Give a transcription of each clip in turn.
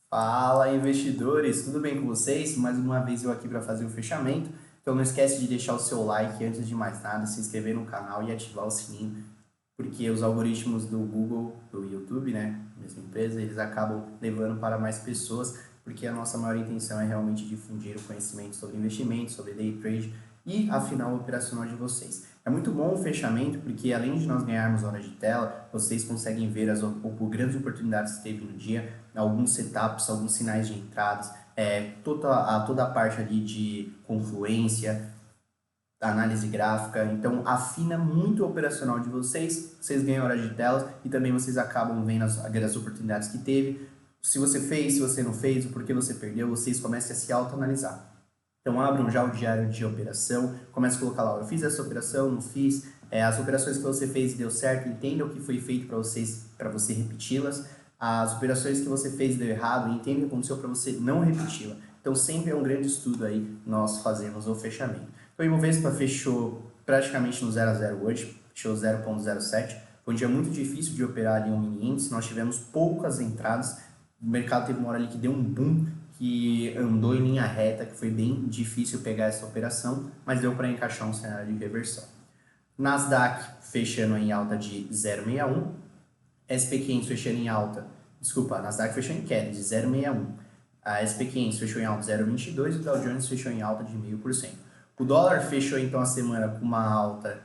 Fala, investidores, tudo bem com vocês? Mais uma vez eu aqui para fazer o fechamento. Então não esquece de deixar o seu like antes de mais nada, se inscrever no canal e ativar o sininho, porque os algoritmos do Google, do YouTube, né, mesma empresa, eles acabam levando para mais pessoas, porque a nossa maior intenção é realmente difundir o conhecimento sobre investimentos, sobre day trade e afinal o operacional de vocês. É muito bom o fechamento, porque além de nós ganharmos horas de tela, vocês conseguem ver as grandes oportunidades que teve no dia, alguns setups, alguns sinais de entradas, toda a parte ali de confluência, análise gráfica, então afina muito o operacional de vocês, vocês ganham hora de telas e também vocês acabam vendo as oportunidades que teve, se você fez, se você não fez, o porquê você perdeu, vocês comecem a se autoanalisar. Então abram já o diário de operação, comece a colocar lá, eu fiz essa operação, não fiz, as operações que você fez e deu certo, entenda o que foi feito para você repeti-las, as operações que você fez e deu errado, entenda o que aconteceu para você não repeti-la. Então sempre é um grande estudo aí nós fazemos o fechamento. Então o Ibovespa fechou praticamente no 0 a 0 hoje, fechou 0,07, foi um dia muito difícil de operar ali um mini índice, nós tivemos poucas entradas, o mercado teve uma hora ali que deu um boom, que andou em linha reta, que foi bem difícil pegar essa operação, mas deu para encaixar um cenário de reversão. Nasdaq fechando em alta de 0,61, SP500 fechando em alta, desculpa, Nasdaq fechou em queda de 0,61, a SP500 fechou em alta de 0,22 e o Dow Jones fechou em alta de 0,5%. O dólar fechou então a semana com uma alta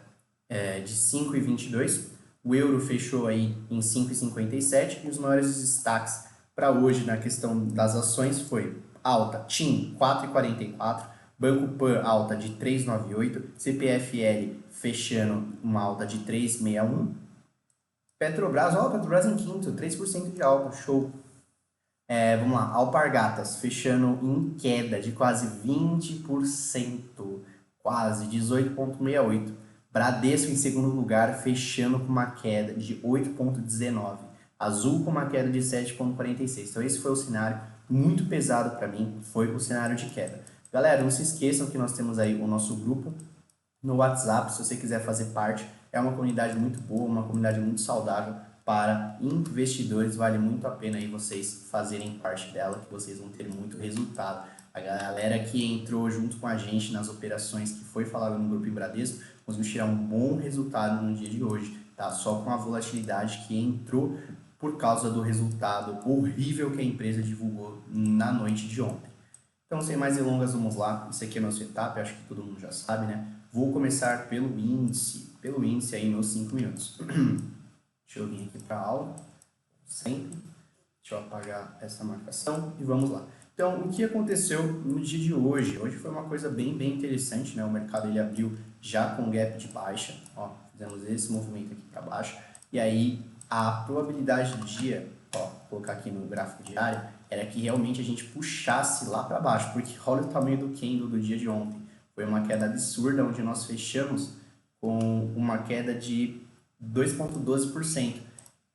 de 5,22, o euro fechou aí em 5,57 e os maiores destaques para hoje na questão das ações foi alta TIM 4,44, Banco Pan alta de 3,98, CPFL fechando uma alta de 3,61, Petrobras, Petrobras em quinto, 3% de alta, show. Vamos lá, Alpargatas fechando em queda de quase 20%, quase 18,68. Bradesco em segundo lugar, fechando com uma queda de 8,19. Azul com uma queda de 7,46. Então esse foi o cenário muito pesado para mim, foi o cenário de queda. Galera, não se esqueçam que nós temos aí o nosso grupo no WhatsApp, se você quiser fazer parte. É uma comunidade muito boa, uma comunidade muito saudável para investidores. Vale muito a pena aí vocês fazerem parte dela, que vocês vão ter muito resultado. A galera que entrou junto com a gente nas operações que foi falado no grupo em Bradesco, conseguiu tirar um bom resultado no dia de hoje, tá? Só com a volatilidade que entrou por causa do resultado horrível que a empresa divulgou na noite de ontem. Então, sem mais delongas, vamos lá. Isso aqui é nosso setup, acho que todo mundo já sabe, né? Vou começar pelo índice aí nos 5 minutos. Deixa eu vir aqui para a aula, sempre. Deixa eu apagar essa marcação e vamos lá. Então, o que aconteceu no dia de hoje? Hoje foi uma coisa bem interessante, né? O mercado ele abriu já com gap de baixa, ó, fizemos esse movimento aqui para baixo, e aí a probabilidade do dia, ó, vou colocar aqui no gráfico diário, era que realmente a gente puxasse lá para baixo, porque olha o tamanho do candle do dia de ontem. Foi uma queda absurda, onde nós fechamos com uma queda de 2,12%.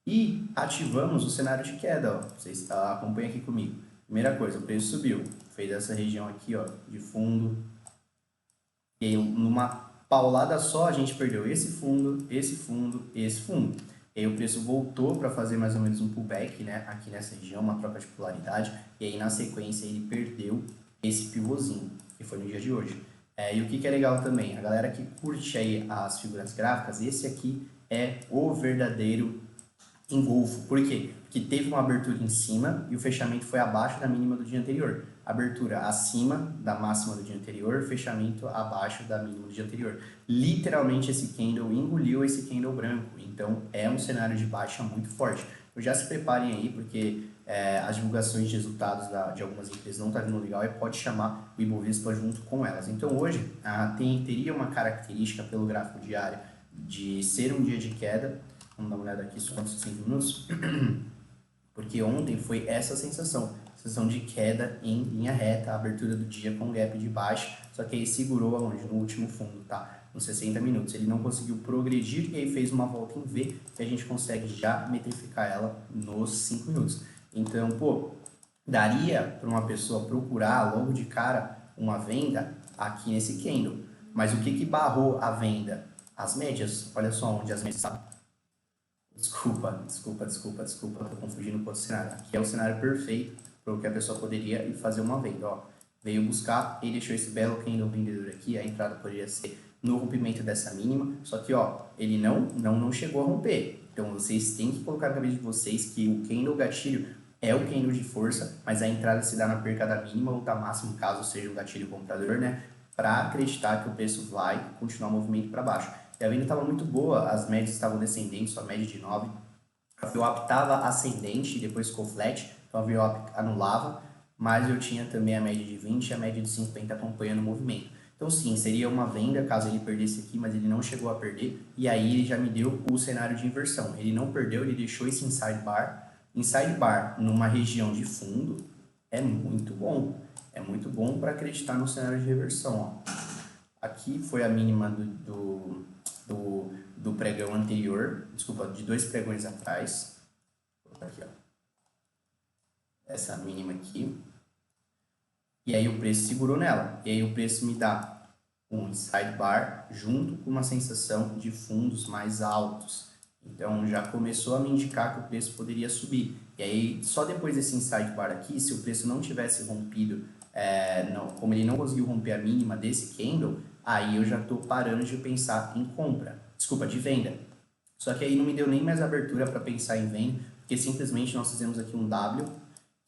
E ativamos o cenário de queda, ó. Vocês acompanham aqui comigo. Primeira coisa, o preço subiu, fez essa região aqui, ó, de fundo. E aí, numa paulada só, a gente perdeu esse fundo, esse fundo, esse fundo. E aí o preço voltou para fazer mais ou menos um pullback, né, aqui nessa região, uma troca de polaridade. E aí, na sequência, ele perdeu esse pivôzinho, que foi no dia de hoje. E o que é legal também, a galera que curte aí as figuras gráficas, esse aqui é o verdadeiro engolfo. Por quê? Porque teve uma abertura em cima e o fechamento foi abaixo da mínima do dia anterior. Abertura acima da máxima do dia anterior, fechamento abaixo da mínima do dia anterior. Literalmente esse candle engoliu esse candle branco. Então é um cenário de baixa muito forte. Então já se preparem aí, porque as divulgações de resultados de algumas empresas não tá vindo legal e pode chamar o Ibovespa junto com elas. Então hoje teria uma característica pelo gráfico diário de ser um dia de queda. Vamos dar uma olhada aqui só nos 5 minutos. Porque ontem foi essa sensação de queda em linha reta, a abertura do dia com gap de baixa, só que aí segurou aonde? No último fundo, tá? Nos 60 minutos. Ele não conseguiu progredir e aí fez uma volta em V, que a gente consegue já metrificar ela nos 5 minutos. Então, pô, daria para uma pessoa procurar logo de cara uma venda aqui nesse candle. Mas o que barrou a venda? As médias. Olha só onde as médias estavam. Desculpa, tô confundindo com outro cenário. Aqui é o cenário perfeito porque a pessoa poderia ir fazer uma venda, ó. Veio buscar e deixou esse belo candle vendedor aqui, a entrada poderia ser no rompimento dessa mínima, só que ó, ele não chegou a romper. Então vocês têm que colocar na cabeça de vocês que o candle gatilho é o candle de força, mas a entrada se dá na perca da mínima ou da máxima, caso seja um gatilho comprador, né? Para acreditar que o preço vai continuar o movimento para baixo. E a venda estava muito boa, as médias estavam descendentes, a média de 9. A VWAP estava ascendente e depois ficou flat, então a VWAP anulava, mas eu tinha também a média de 20 e a média de 50 acompanhando o movimento. Então sim, seria uma venda caso ele perdesse aqui, mas ele não chegou a perder, e aí ele já me deu o cenário de inversão. Ele não perdeu, ele deixou esse inside bar. Inside bar numa região de fundo é muito bom. É muito bom para acreditar no cenário de reversão. Ó. Aqui foi a mínima do pregão anterior, desculpa, de 2 pregões atrás. Vou colocar aqui, ó. Essa mínima aqui. E aí o preço segurou nela. E aí o preço me dá um sidebar junto com uma sensação de fundos mais altos. Então já começou a me indicar que o preço poderia subir. E aí só depois desse sidebar aqui, se o preço não tivesse rompido, como ele não conseguiu romper a mínima desse candle, aí eu já estou parando de pensar em compra. Desculpa, de venda. Só que aí não me deu nem mais abertura para pensar em venda, porque simplesmente nós fizemos aqui um W,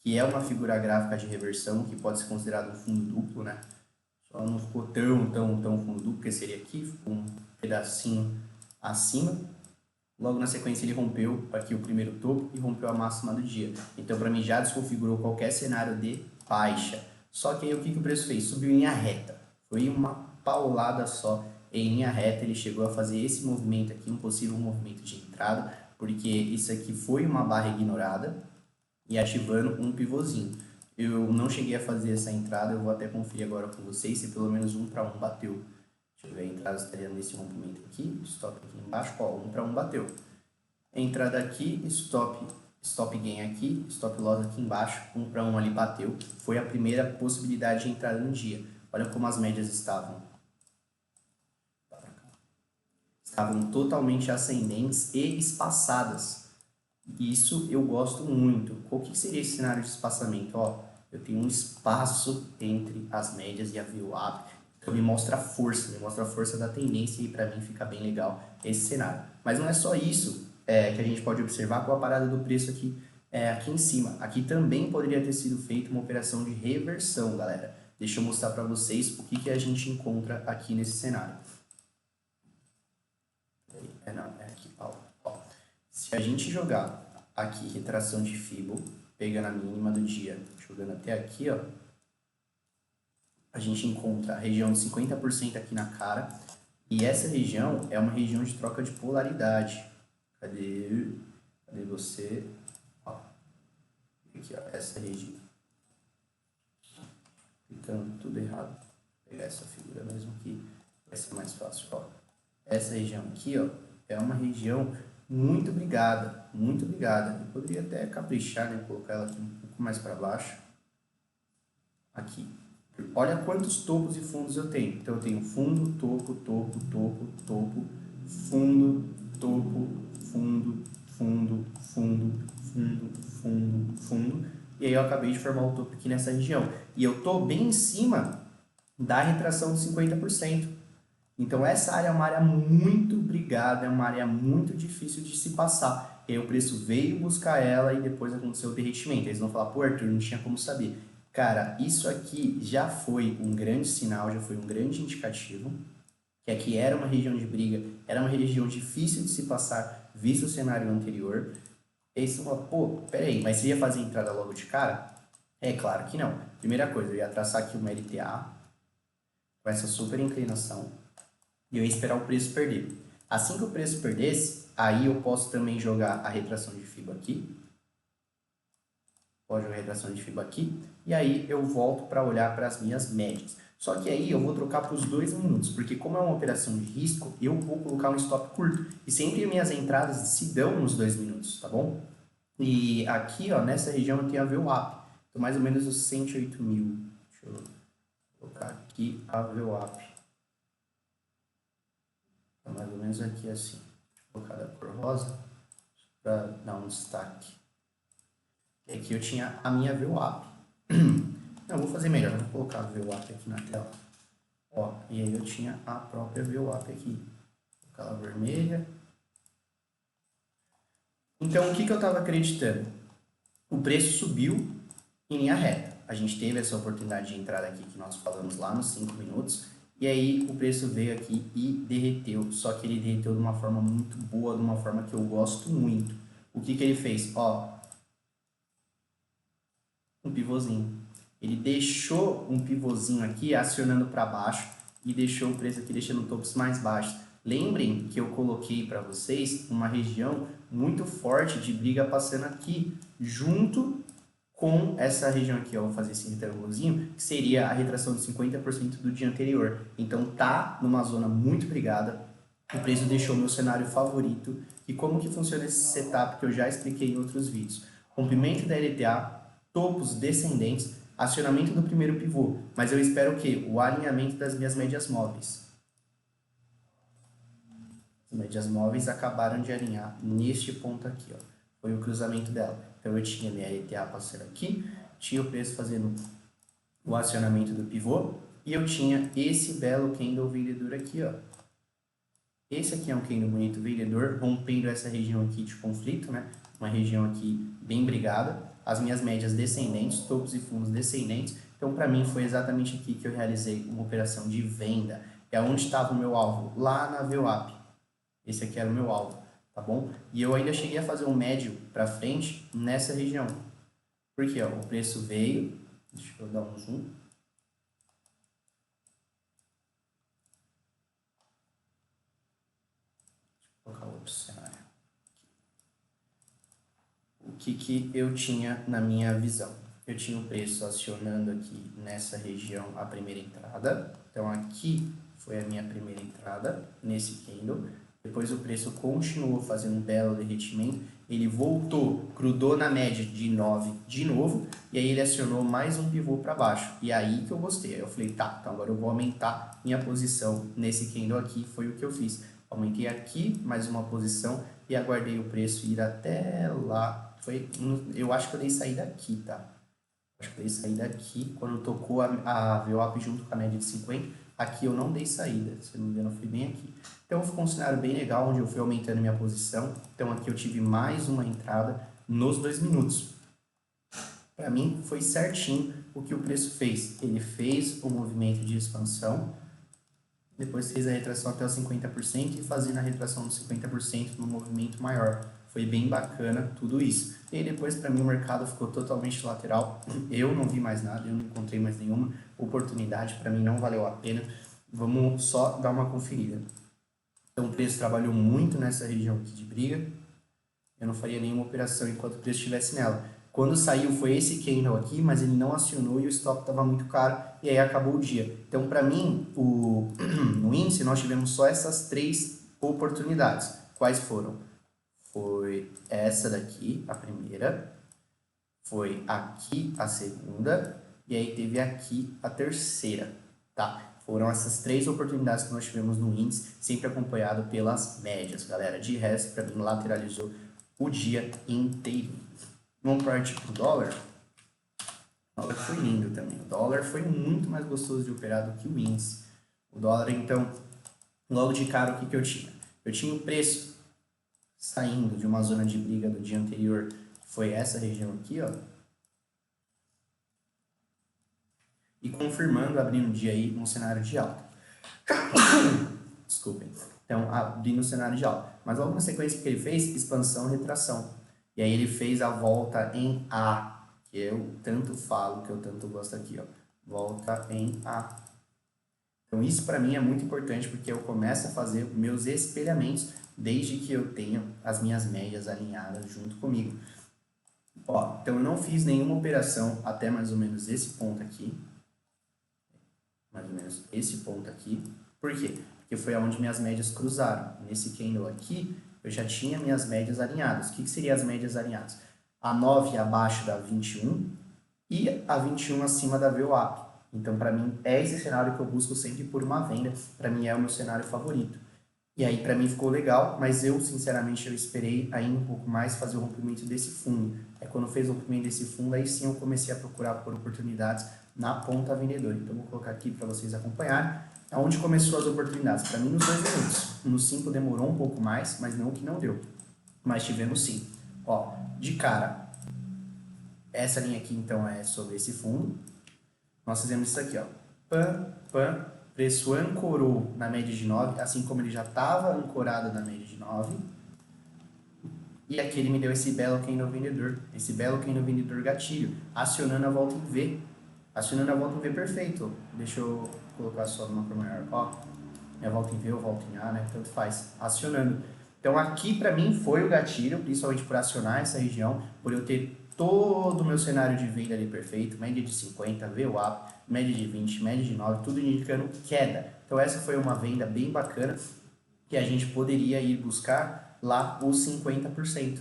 que é uma figura gráfica de reversão, que pode ser considerado um fundo duplo, né? Só não ficou tão fundo duplo, porque seria aqui, ficou um pedacinho acima. Logo na sequência ele rompeu aqui o primeiro topo e rompeu a máxima do dia. Então para mim já desconfigurou qualquer cenário de baixa. Só que aí o que o preço fez? Subiu em linha reta. Foi uma paulada só em linha reta. Ele chegou a fazer esse movimento aqui, um possível movimento de entrada, porque isso aqui foi uma barra ignorada e ativando um pivôzinho. Eu não cheguei a fazer essa entrada, eu vou até conferir agora com vocês se pelo menos 1 para 1 bateu. Deixa eu ver, a entrada estaria nesse rompimento aqui, stop aqui embaixo, ó, 1 para 1 bateu. Entrada aqui, stop gain aqui, stop loss aqui embaixo, 1 para 1 ali bateu. Foi a primeira possibilidade de entrada no dia. Olha como as médias estavam. Estavam totalmente ascendentes e espaçadas. Isso eu gosto muito. Qual que seria esse cenário de espaçamento? Ó, eu tenho um espaço entre as médias e a VWAP, então me mostra a força da tendência e para mim fica bem legal esse cenário. Mas não é só isso que a gente pode observar com a parada do preço aqui, aqui em cima. Aqui também poderia ter sido feita uma operação de reversão, galera. Deixa eu mostrar para vocês o que a gente encontra aqui nesse cenário. É aqui, ó. Se a gente jogar aqui retração de Fibo, pegando a mínima do dia, jogando até aqui, ó, a gente encontra a região de 50% aqui na cara, e essa região é uma região de troca de polaridade. Cadê você? Ó, aqui, ó, essa região. Clicando tudo errado. Vou pegar essa figura mesmo aqui, vai ser mais fácil, ó. Essa região aqui, ó, é uma região muito obrigada, muito obrigada. Eu poderia até caprichar, né, colocar ela aqui um pouco mais para baixo. Aqui. Olha quantos topos e fundos eu tenho. Então eu tenho fundo, topo, topo, topo, topo, fundo, topo, fundo, fundo, fundo, fundo, fundo, fundo. E aí eu acabei de formar o topo aqui nessa região. E eu tô bem em cima da retração de 50%. Então essa área é uma área muito brigada, é uma área muito difícil de se passar. E aí o preço veio buscar ela e depois aconteceu o derretimento. Eles vão falar, pô, Arthur, não tinha como saber. Cara, isso aqui já foi um grande sinal, já foi um grande indicativo, que aqui era uma região de briga, era uma região difícil de se passar, visto o cenário anterior. E aí você fala, pô, peraí, mas você ia fazer entrada logo de cara? É claro que não. Primeira coisa, eu ia traçar aqui uma LTA, com essa super inclinação, e eu ia esperar o preço perder. Assim que o preço perdesse, aí eu posso também jogar a retração de FIBA aqui. Pode jogar a retração de FIBA aqui. E aí eu volto para olhar para as minhas médias. Só que aí eu vou trocar para os 2 minutos, porque como é uma operação de risco, eu vou colocar um stop curto. E sempre minhas entradas se dão nos 2 minutos, tá bom? E aqui, ó, nessa região eu tenho a VWAP. Então mais ou menos os 108 mil. Deixa eu colocar aqui a VWAP. Mais ou menos aqui assim. Deixa eu colocar da cor rosa para dar um destaque. E aqui eu tinha a minha VWAP. Não, vou fazer melhor, vou colocar a VWAP aqui na tela. Ó, e aí eu tinha a própria VWAP aqui. Vou colocar ela vermelha. Então, o que eu estava acreditando? O preço subiu em linha reta. A gente teve essa oportunidade de entrada aqui que nós falamos lá nos 5 minutos. E aí o preço veio aqui e derreteu. Só que ele derreteu de uma forma muito boa, de uma forma que eu gosto muito. O que ele fez? Ó, um pivôzinho. Ele deixou um pivôzinho aqui acionando para baixo e deixou o preço aqui deixando topos mais baixos. Lembrem que eu coloquei para vocês uma região muito forte de briga passando aqui, junto com essa região aqui, ó, vou fazer esse retângulozinho, que seria a retração de 50% do dia anterior. Então tá numa zona muito brigada, o preço deixou meu cenário favorito. E como que funciona esse setup que eu já expliquei em outros vídeos? Rompimento da LTA, topos descendentes, acionamento do primeiro pivô, mas eu espero o quê? O alinhamento das minhas médias móveis. As médias móveis acabaram de alinhar neste ponto aqui, ó. Foi o cruzamento dela. Então eu tinha minha LTA passando aqui, tinha o preço fazendo o acionamento do pivô, e eu tinha esse belo candle vendedor aqui, ó. Esse aqui é um candle bonito vendedor, rompendo essa região aqui de conflito, né? Uma região aqui bem brigada. As minhas médias descendentes, topos e fundos descendentes. Então, para mim, foi exatamente aqui que eu realizei uma operação de venda. É onde estava o meu alvo, lá na VWAP. Esse aqui era o meu alvo, tá bom? E eu ainda cheguei a fazer um médio para frente nessa região. Porque, ó, o preço veio, deixa eu dar um zoom. Vou colocar outro cenário. O que eu tinha na minha visão? Eu tinha o preço acionando aqui nessa região a primeira entrada. Então, aqui foi a minha primeira entrada nesse candle. Depois o preço continuou fazendo um belo derretimento. Ele voltou, grudou na média de 9 de novo. E aí ele acionou mais um pivô para baixo. E aí que eu gostei. Aí eu falei, tá, então agora eu vou aumentar minha posição nesse candle aqui. Foi o que eu fiz. Aumentei aqui mais uma posição e aguardei o preço ir até lá. Eu acho que eu dei saída aqui, tá? Acho que eu dei saída aqui quando tocou a VWAP junto com a média de 50. Aqui eu não dei saída, se não me engano, foi bem aqui. Então ficou um cenário bem legal, onde eu fui aumentando minha posição. Então aqui eu tive mais uma entrada nos 2 minutos. Para mim foi certinho o que o preço fez. Ele fez o movimento de expansão, depois fez a retração até os 50% e fazendo a retração dos 50% no movimento maior. Foi bem bacana tudo isso. E aí depois, para mim, o mercado ficou totalmente lateral. Eu não vi mais nada, eu não encontrei mais nenhuma oportunidade. Para mim, não valeu a pena. Vamos só dar uma conferida. Então, o preço trabalhou muito nessa região aqui de briga. Eu não faria nenhuma operação enquanto o preço estivesse nela. Quando saiu foi esse candle aqui, mas ele não acionou e o stop estava muito caro e aí acabou o dia. Então, para mim, no índice, nós tivemos só essas 3 oportunidades. Quais foram? Foi essa daqui, a primeira, foi aqui a segunda e aí teve aqui a terceira, tá? Foram essas 3 oportunidades que nós tivemos no índice, sempre acompanhado pelas médias, galera. De resto, para mim, lateralizou o dia inteiro. Vamos partir para o dólar. O dólar foi lindo também. O dólar foi muito mais gostoso de operar do que o índice. O dólar, então, logo de cara, o que eu tinha? Eu tinha o preço saindo de uma zona de briga do dia anterior, que foi essa região aqui, ó. E confirmando, abrindo o dia aí num cenário de alta. Desculpem. Então, abrindo o cenário de alta. Mas logo na sequência que ele fez, expansão, retração. E aí ele fez a volta em A, que eu tanto falo, que eu tanto gosto aqui, ó. Volta em A. Então isso para mim é muito importante, porque eu começo a fazer meus espelhamentos desde que eu tenha as minhas médias alinhadas junto comigo. Ó, então eu não fiz nenhuma operação até mais ou menos esse ponto aqui. Mais ou menos esse ponto aqui. Por quê? Porque foi onde minhas médias cruzaram. Nesse candle aqui, eu já tinha minhas médias alinhadas. O que seriam as médias alinhadas? A 9 abaixo da 21 e a 21 acima da VWAP. Então, para mim, é esse cenário que eu busco sempre por uma venda. Para mim, é o meu cenário favorito. E aí para mim ficou legal, mas eu sinceramente eu esperei ainda um pouco mais fazer o rompimento desse fundo. É quando fez o rompimento desse fundo, aí sim eu comecei a procurar por oportunidades na ponta vendedora. Então vou colocar aqui para vocês acompanharem. Aonde começou as oportunidades? Para mim nos 2 minutos. No 5 demorou um pouco mais, mas não que não deu. Mas tivemos sim. Ó, de cara, essa linha aqui então é sobre esse fundo. Nós fizemos isso aqui, ó. Pam, pam, preço ancorou na média de 9, assim como ele já estava ancorado na média de 9. E aqui ele me deu esse belo candle vendedor, esse belo candle vendedor gatilho, acionando a volta em V. Acionando a volta em V perfeito. Deixa eu colocar só numa cor maior. Ó, minha volta em V ou volta em A, né? Tanto faz. Acionando. Então aqui para mim foi o gatilho, principalmente por acionar essa região, por eu ter todo o meu cenário de venda ali perfeito, média de 50, VWAP, média de 20, média de 9, tudo indicando queda. Então essa foi uma venda bem bacana que a gente poderia ir buscar lá os 50%.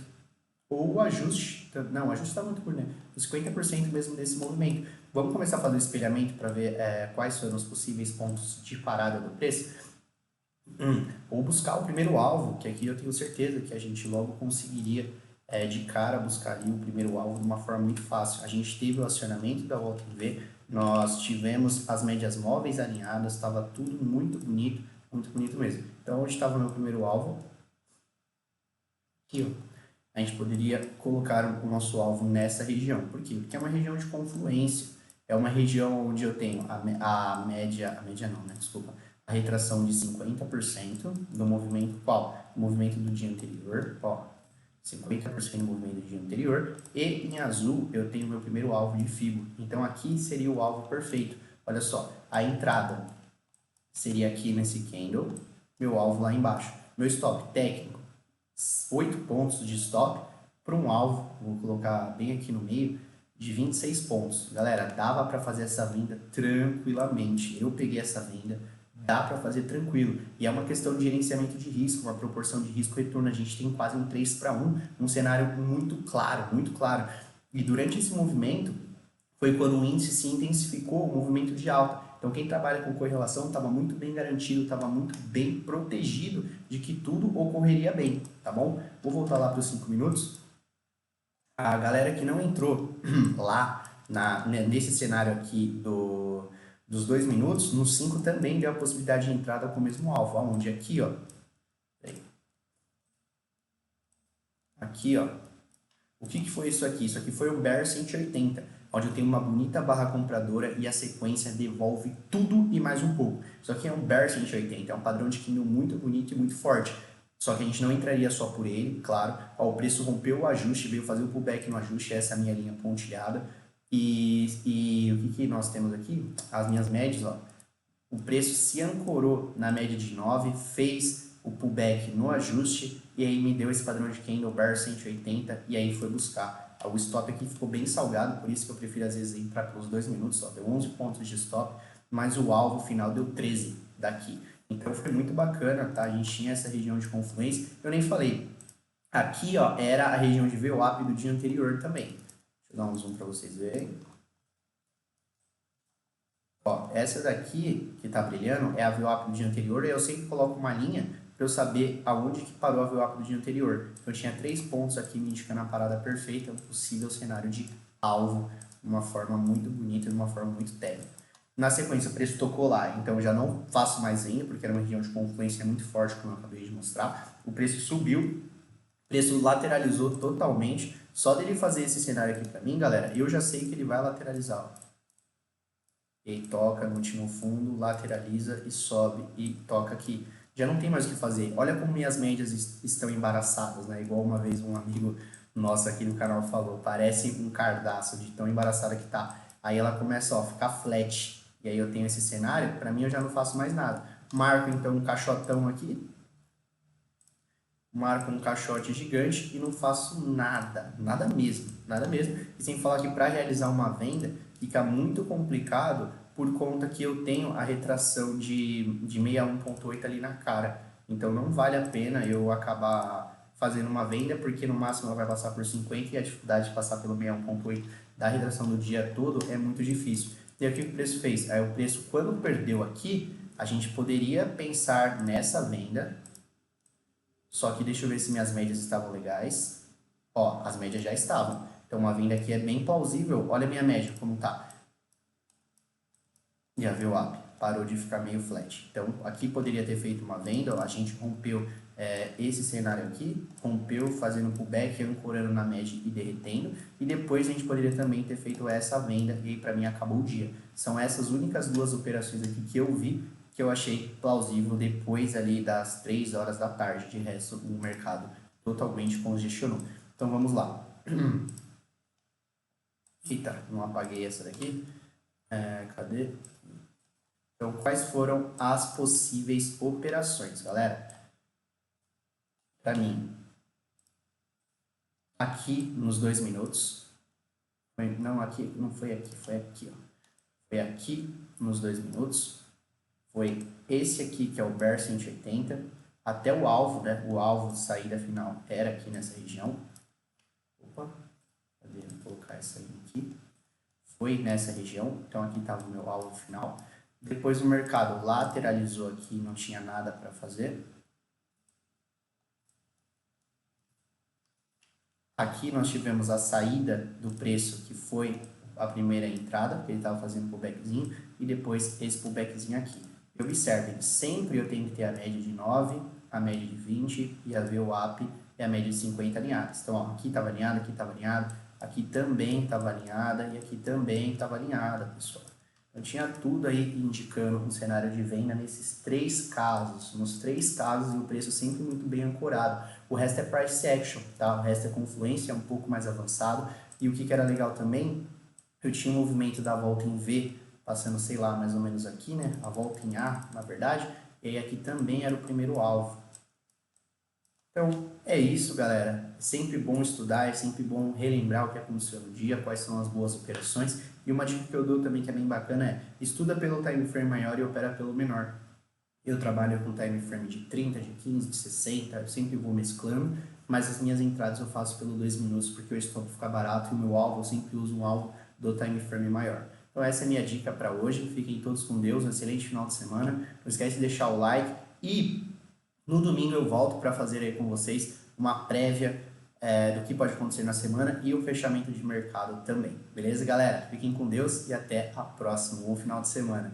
Ou o ajuste, não, o ajuste está muito por dentro, os 50% mesmo desse movimento. Vamos começar a fazer o espelhamento para ver quais foram os possíveis pontos de parada do preço? Ou buscar o primeiro alvo, que aqui eu tenho certeza que a gente logo conseguiria de cara buscar ali o primeiro alvo de uma forma muito fácil. A gente teve o acionamento da volta em V, nós tivemos as médias móveis alinhadas, estava tudo muito bonito mesmo. Então, onde estava o meu primeiro alvo? Aqui, ó. A gente poderia colocar o nosso alvo nessa região. Por quê? Porque é uma região de confluência. É uma região onde eu tenho a média não, né? Desculpa. A retração de 50% do movimento, qual? O movimento do dia anterior, ó. 50% do movimento do dia anterior. E em azul eu tenho meu primeiro alvo de Fibo. Então aqui seria o alvo perfeito. Olha só, a entrada seria aqui nesse candle, meu alvo lá embaixo. Meu stop técnico, 8 pontos de stop para um alvo, vou colocar bem aqui no meio, de 26 pontos. Galera, dava para fazer essa venda tranquilamente. Eu peguei essa venda, dá para fazer tranquilo. E é uma questão de gerenciamento de risco, uma proporção de risco-retorno. A gente tem quase um 3-1, um cenário muito claro, muito claro. E durante esse movimento, foi quando o índice se intensificou o movimento de alta. Então, quem trabalha com correlação estava muito bem garantido, estava muito bem protegido de que tudo ocorreria bem, tá bom? Vou voltar lá para os 5 minutos. A galera que não entrou lá nesse cenário aqui dos 2 minutos, no 5 também deu a possibilidade de entrada com o mesmo alvo. Onde? Aqui, ó. Aqui, ó. O que foi isso aqui? Isso aqui foi um Bear 180, onde eu tenho uma bonita barra compradora e a sequência devolve tudo e mais um pouco. Isso aqui é um Bear 180, é um padrão de candle muito bonito e muito forte. Só que a gente não entraria só por ele, claro. Ó, o preço rompeu o ajuste, veio fazer o pullback no ajuste, essa é a minha linha pontilhada. E o que nós temos aqui? As minhas médias, ó. O preço se ancorou na média de 9, fez o pullback no ajuste e aí me deu esse padrão de candle Bear 180 e aí foi buscar. O stop aqui ficou bem salgado, por isso que eu prefiro às vezes entrar pelos 2 minutos, ó, deu 11 pontos de stop, mas o alvo final deu 13 daqui. Então foi muito bacana, tá? A gente tinha essa região de confluência, eu nem falei. Aqui, ó, era a região de VWAP do dia anterior também. Deixa eu dar um zoom para vocês verem. Ó, essa daqui que tá brilhando é a VWAP do dia anterior e eu sempre coloco uma linha para eu saber aonde que parou a VWAP do dia anterior. Então, eu tinha 3 pontos aqui me indicando a parada perfeita, um possível cenário de alvo, de uma forma muito bonita, de uma forma muito técnica. Na sequência, o preço tocou lá, então eu já não faço mais venda, porque era uma região de confluência muito forte, como eu acabei de mostrar. O preço subiu, o preço lateralizou totalmente. Só dele fazer esse cenário aqui para mim, galera, eu já sei que ele vai lateralizar, ó. E toca no último fundo, lateraliza e sobe e toca aqui. Já não tem mais o que fazer. Olha como minhas médias estão embaraçadas, né? Igual uma vez um amigo nosso aqui do canal falou, parece um cardaço de tão embaraçada que tá. Aí ela começa, ó, a ficar flat. E aí eu tenho esse cenário, para mim eu já não faço mais nada. Marco então um caixotão aqui. Marco um caixote gigante e não faço nada, nada mesmo. E sem falar que para realizar uma venda fica muito complicado por conta que eu tenho a retração de 61,8 ali na cara. Então não vale a pena eu acabar fazendo uma venda, porque no máximo ela vai passar por 50 e a dificuldade de passar pelo 61,8 da retração do dia todo é muito difícil. E aí o que o preço fez? Aí o preço, quando perdeu aqui, a gente poderia pensar nessa venda, Só que deixa eu ver se minhas médias estavam legais. Ó, as médias já estavam. Então, uma venda aqui é bem plausível. Olha a minha média, como tá. E a VWAP parou de ficar meio flat. Então, aqui poderia ter feito uma venda. Ó, a gente rompeu esse cenário aqui. Rompeu fazendo pullback, ancorando na média e derretendo. E depois a gente poderia também ter feito essa venda. E aí, para mim, acabou o dia. São essas únicas duas operações aqui que eu vi, que eu achei plausível depois ali das 3 horas da tarde. De resto, o mercado totalmente congestionou. Então vamos lá. Eita, não apaguei essa daqui. Cadê? Então, quais foram as possíveis operações, galera? Para mim, aqui nos 2 minutos. Não, aqui, não foi aqui, foi aqui, ó. Foi aqui nos 2 minutos. Foi esse aqui, que é o Bear 180, até o alvo, né? O alvo de saída final era aqui nessa região. Opa, cadê? Vou colocar essa aí aqui. Foi nessa região, então aqui estava o meu alvo final. Depois o mercado lateralizou aqui, não tinha nada para fazer. Aqui nós tivemos a saída do preço, que foi a primeira entrada, que ele estava fazendo pullbackzinho, e depois esse pullbackzinho aqui. E observem, sempre eu tenho que ter a média de 9, a média de 20 e a VWAP e a média de 50 alinhadas. Então, ó, aqui estava alinhada, aqui estava alinhada, aqui também estava alinhada e aqui também estava alinhada, pessoal. Eu tinha tudo aí indicando um cenário de venda nesses 3 casos. Nos 3 casos, e o preço sempre muito bem ancorado. O resto é price action, tá? O resto é confluência, é um pouco mais avançado. E o que era legal também, eu tinha um movimento da volta em V, passando, sei lá, mais ou menos aqui, né? A volta em A, na verdade. E aí aqui também era o primeiro alvo. Então, é isso, galera. É sempre bom estudar, é sempre bom relembrar o que aconteceu no dia, quais são as boas operações. E uma dica que eu dou também que é bem bacana é, estuda pelo time frame maior e opera pelo menor. Eu trabalho com time frame de 30, de 15, de 60, eu sempre vou mesclando, mas as minhas entradas eu faço pelo 2 minutos porque o stop fica barato e o meu alvo, eu sempre uso um alvo do time frame maior. Então essa é a minha dica para hoje. Fiquem todos com Deus, um excelente final de semana. Não esquece de deixar o like e no domingo eu volto para fazer aí com vocês uma prévia do que pode acontecer na semana e o fechamento de mercado também. Beleza, galera? Fiquem com Deus e até a próxima. Bom final de semana.